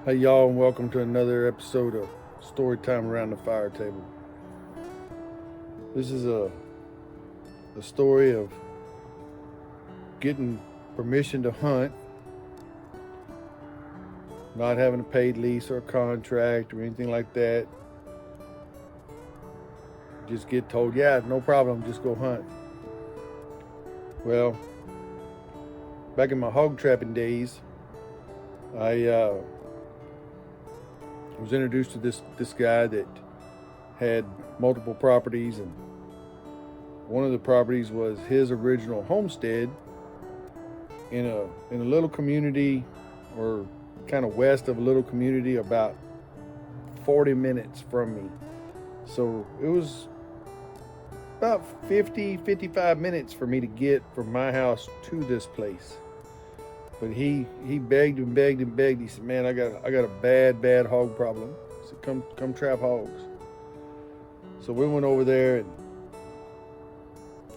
Hey y'all, and welcome to another episode of Story Time Around the Fire Table. This is a story of getting permission to hunt, not having a paid lease or a contract or anything like that. Just get told, yeah, no problem, just go hunt. Well, back in my hog trapping days, I was introduced to this guy that had multiple properties, and one of the properties was his original homestead in a little community, or kind of west of a little community, about 40 minutes from me. So it was about 55 minutes for me to get from my house to this place. But he begged and begged and begged. He said, "Man, I got a bad hog problem." He said, "Come trap hogs." So we went over there and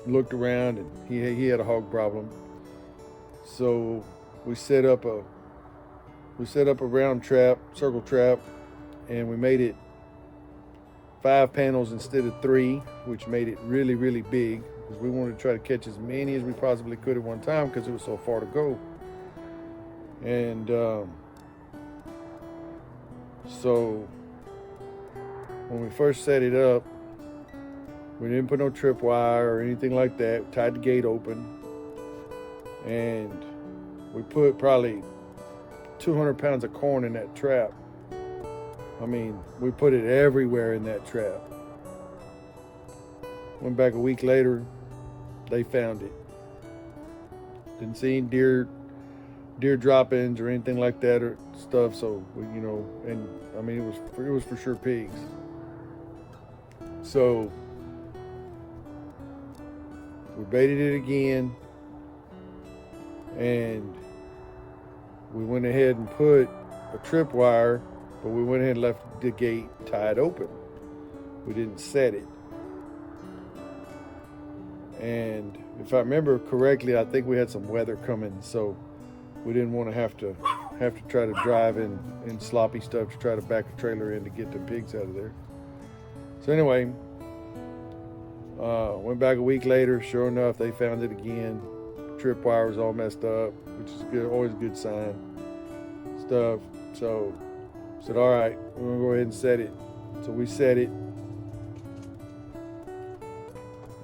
looked around, and he had a hog problem. So we set up a round trap, circle trap, and we made it 5 panels instead of 3, which made it really, really big, because we wanted to try to catch as many as we possibly could at one time, because it was so far to go. And so when we first set it up, we didn't put no tripwire or anything like that. We tied the gate open, and we put probably 200 pounds of corn in that trap. I mean, we put it everywhere in that trap. Went back a week later, they found it. Didn't see any deer drop-ins or anything like that or stuff. So and I mean, it was for sure pigs. So we baited it again, and we went ahead and put a tripwire, but we went ahead and left the gate tied open. We didn't set it. And if I remember correctly, I think we had some weather coming, so we didn't want to have to try to drive in sloppy stuff to try to back a trailer in to get the pigs out of there. So anyway, went back a week later. Sure enough, they found it again. Tripwire was all messed up, which is good, always a good sign. Stuff. So I said, all right, we're gonna go ahead and set it. So we set it,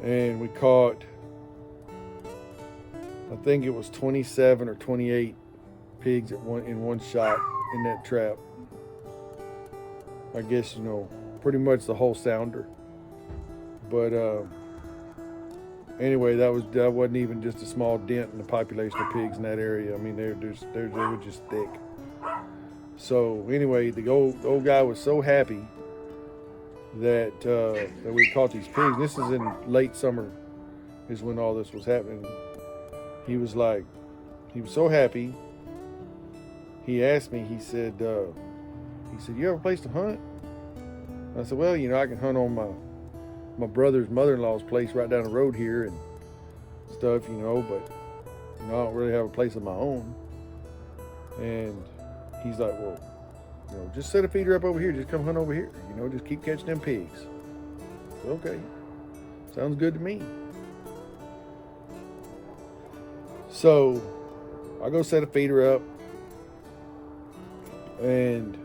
and we caught, I think it was 27 or 28 pigs in one shot in that trap. I guess, pretty much the whole sounder. But anyway, that wasn't even just a small dent in the population of pigs in that area. I mean, they were just thick. So anyway, the old guy was so happy that we caught these pigs. This is in late summer, is when all this was happening. He was so happy. He asked me, he said, "You have a place to hunt?" I said, "Well, I can hunt on my brother's mother-in-law's place right down the road here and stuff, but I don't really have a place of my own." And he's like, "Well, just set a feeder up over here. Just come hunt over here. Just keep catching them pigs." Said, "Okay, sounds good to me." So I go set a feeder up, and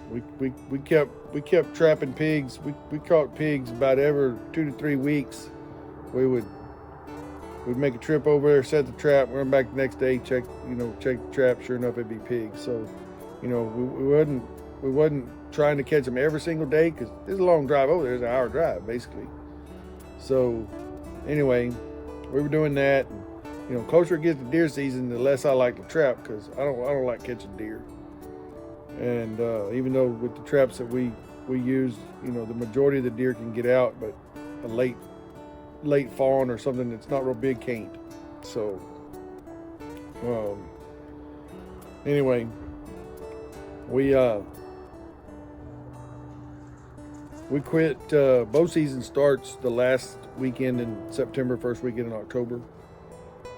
we kept trapping pigs. We caught pigs about every 2 to 3 weeks. We'd make a trip over there, set the trap, run back the next day, check the trap. Sure enough, it'd be pigs. So we wasn't trying to catch them every single day, because it's a long drive over there. It's an hour drive basically. So anyway, we were doing that. And, closer it gets to deer season, the less I like to trap, because I don't like catching deer. And even though with the traps that we use, the majority of the deer can get out, but a late fawn or something that's not real big can't. So anyway, we quit. Bow season starts the last weekend in September, first weekend in October.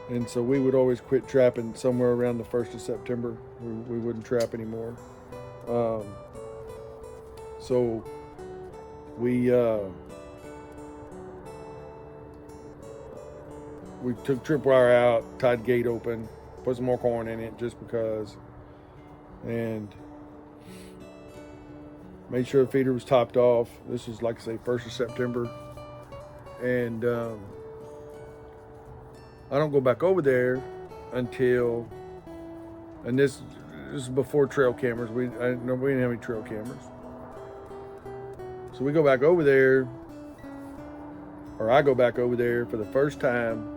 And so we would always quit trapping somewhere around the 1st of September. We wouldn't trap anymore. So we took tripwire out, tied the gate open, put some more corn in it just because, and made sure the feeder was topped off. This was, like I say, 1st of September. And I don't go back over there until, and this is before trail cameras. We didn't have any trail cameras. So we go back over there, or I go back over there for the first time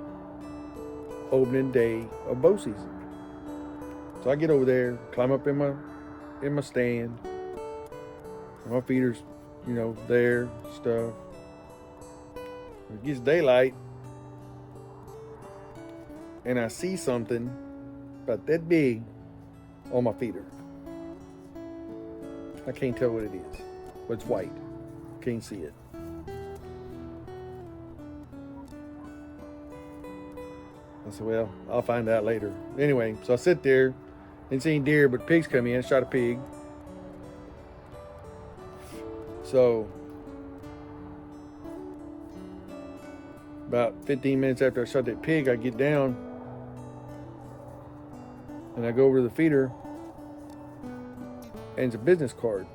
opening day of bow season. So I get over there, climb up in my stand. My feeder's, there, stuff. It gets daylight, and I see something about that big on my feeder. I can't tell what it is, but it's white. Can't see it. I said, well, I'll find out later. Anyway, so I sit there, didn't see any deer, but pigs come in, shot a pig. So about 15 minutes after I shot that pig, I get down and I go over to the feeder, and it's a business card.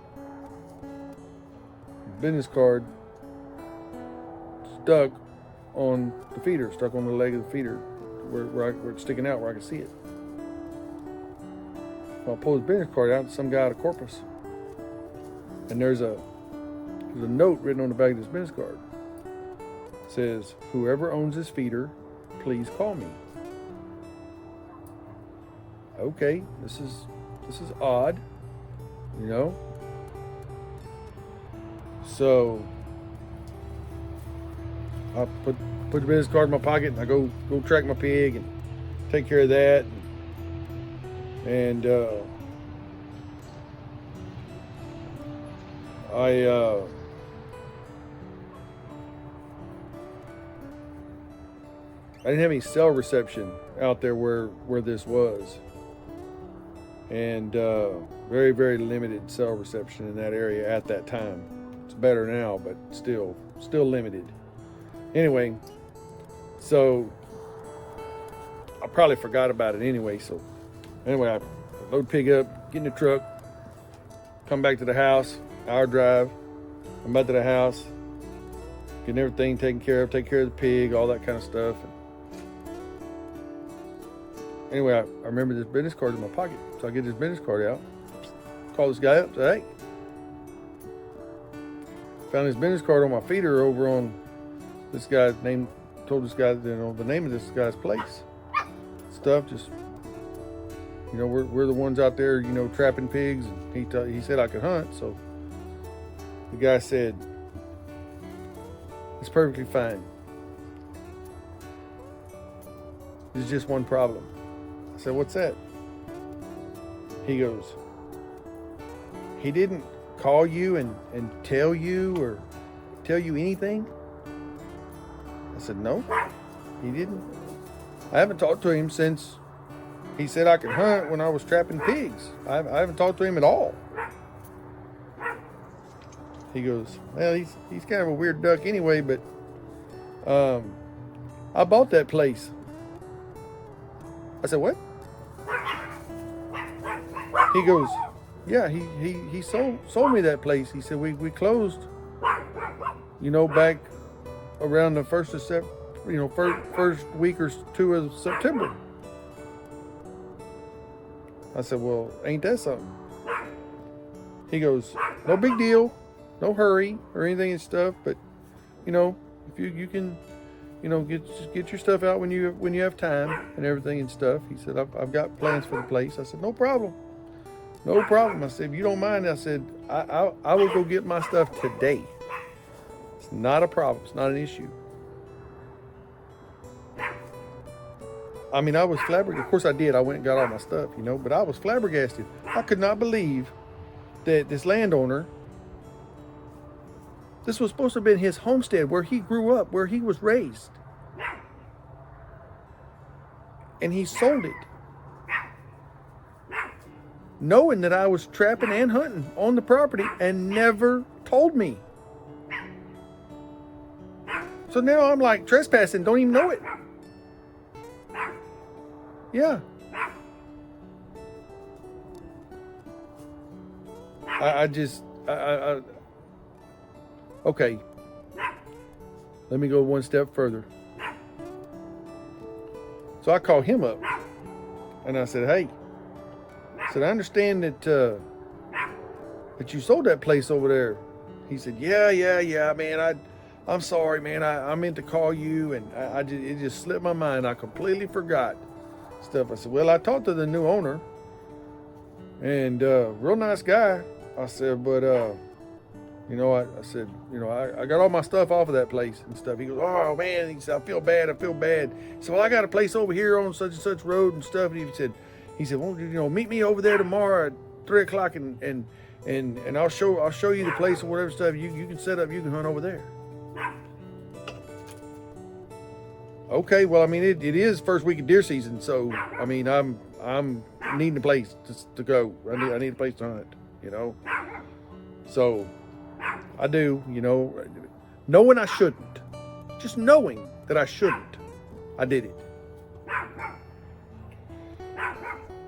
Business card stuck on the feeder, stuck on the leg of the feeder, where it's sticking out, where I can see it. So I pull his business card out, and some guy out of Corpus, and there's a note written on the back of this business card. It says, "Whoever owns this feeder, please call me." Okay, this is odd, So I put the business card in my pocket, and I go track my pig and take care of that, and I didn't have any cell reception out there where this was, and very, very limited cell reception in that area at that time. It's better now, but still limited. Anyway, so I probably forgot about it anyway. So anyway, I load pig up, get in the truck, come back to the house, hour drive. I'm back to the house, getting everything taken care of, take care of the pig, all that kind of stuff. Anyway, I remember this business card in my pocket. So I get this business card out, call this guy up, say, hey, found this business card on my feeder over on this guy's name, told this guy, the name of this guy's place. Stuff, just, we're the ones out there, trapping pigs. And he said I could hunt. So the guy said, it's perfectly fine. There's just one problem. I said, what's that? He goes, he didn't call you and tell you anything? I said, no, he didn't. I haven't talked to him since he said I could hunt when I was trapping pigs. I haven't talked to him at all. He goes, well, he's kind of a weird duck anyway, but I bought that place. I said, what? He goes, yeah, he sold me that place. He said we closed, back around the first week or two of September. I said, well, ain't that something? He goes, no big deal, no hurry or anything and stuff, but if you can, get your stuff out when you have time and everything and stuff. He said, I've got plans for the place. I said, no problem. No problem. I said, if you don't mind, I said, I will go get my stuff today. It's not a problem. It's not an issue. I mean, I was flabbergasted. Of course I did. I went and got all my stuff, but I was flabbergasted. I could not believe that this landowner, this was supposed to have been his homestead where he grew up, where he was raised. And he sold it. knowing that I was trapping and hunting on the property and never told me. So now I'm like trespassing, don't even know it. Yeah. Okay. Let me go one step further. So I called him up and I said, hey, I understand that you sold that place over there. He said, yeah, man. I'm sorry, man. I meant to call you, and it just slipped my mind. I completely forgot stuff. I said, well, I talked to the new owner, and real nice guy. I said, but I said, I got all my stuff off of that place and stuff. He goes, oh man. He said, I feel bad. He said, well, I got a place over here on such and such road and stuff. And he said, well, meet me over there tomorrow at 3:00 and I'll show you the place or whatever stuff. You can set up. You can hunt over there. Okay, well, I mean, it is first week of deer season, so I mean, I'm needing a place to go. I need a place to hunt, So I do, knowing I shouldn't, just knowing that I shouldn't, I did it.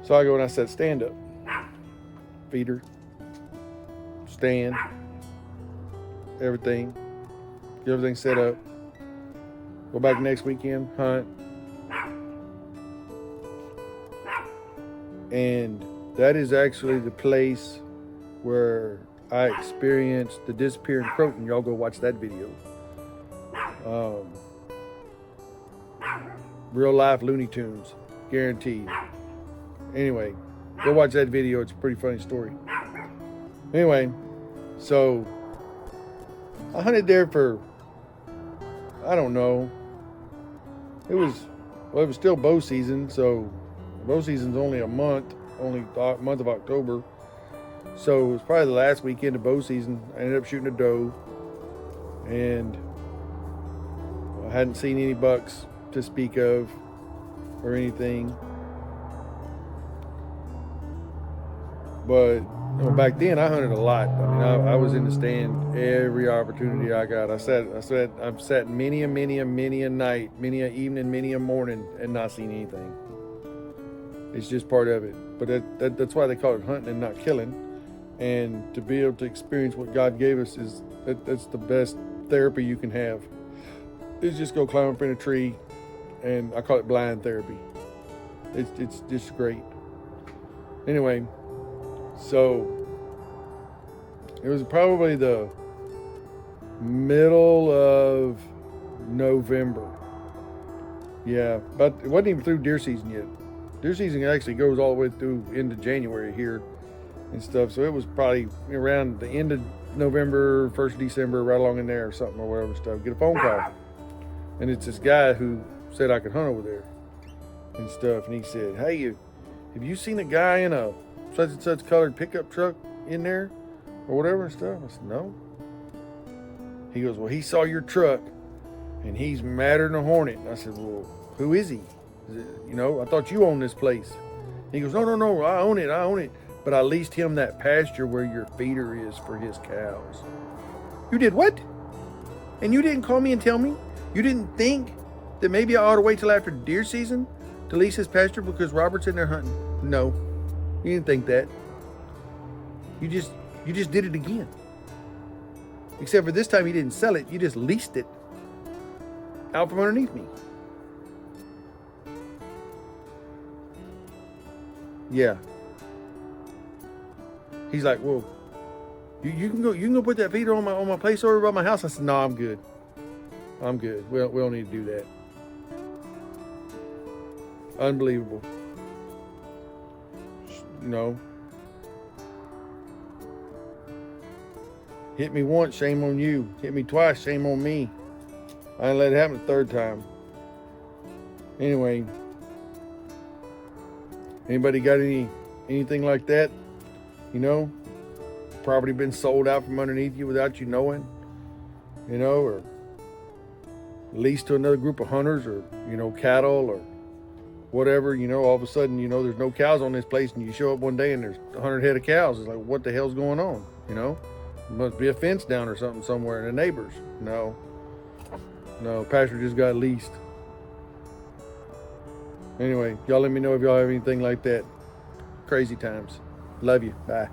So I go and I said, stand up, feeder, stand, everything, get everything set up. Go back next weekend, hunt. And that is actually the place where I experienced the disappearing croton. Y'all go watch that video. Real life Looney Tunes, guaranteed. Anyway, go watch that video. It's a pretty funny story. Anyway, so I hunted there for, I don't know. It was still bow season, so bow season's only a month, only the month of October. So it was probably the last weekend of bow season. I ended up shooting a doe, and I hadn't seen any bucks to speak of or anything. But back then I hunted a lot. I mean, I was in the stand every opportunity I got. I've sat many a night, many a evening, many a morning, and not seen anything. It's just part of it. But that's why they call it hunting and not killing. And to be able to experience what God gave us that's the best therapy you can have. Is just go climb up in a tree, and I call it blind therapy. It's just great. Anyway. So it was probably the middle of November. Yeah, but it wasn't even through deer season yet. Deer season actually goes all the way through into January here and stuff. So it was probably around the end of November, 1st of December, right along in there or something or whatever stuff. Get a phone call. And it's this guy who said I could hunt over there and stuff. And he said, hey, have you seen a guy in a such and such colored pickup truck in there or whatever and stuff? I said, no. He goes, well, he saw your truck and he's madder than a hornet. And I said, well, who is he? I thought you owned this place. He goes, no, I own it. But I leased him that pasture where your feeder is for his cows. You did what? And you didn't call me and tell me? You didn't think that maybe I ought to wait till after deer season to lease his pasture because Robert's in there hunting? No. You didn't think that. You just did it again. Except for this time you didn't sell it. You just leased it out from underneath me. Yeah. He's like, well, you can go put that feeder on my place over by my house. I said, no, I'm good. We don't need to do that. Unbelievable. Hit me once, shame on you. Hit me twice, shame on me. I didn't let it happen the third time. Anyway, anybody got anything like that? Property been sold out from underneath you without you knowing, or leased to another group of hunters, or cattle, or whatever, all of a sudden, there's no cows on this place, and you show up one day and there's 100 head of cows. It's like, what the hell's going on? Must be a fence down or something somewhere, and the neighbors. No, pasture just got leased. Anyway, y'all let me know if y'all have anything like that. Crazy times. Love you. Bye.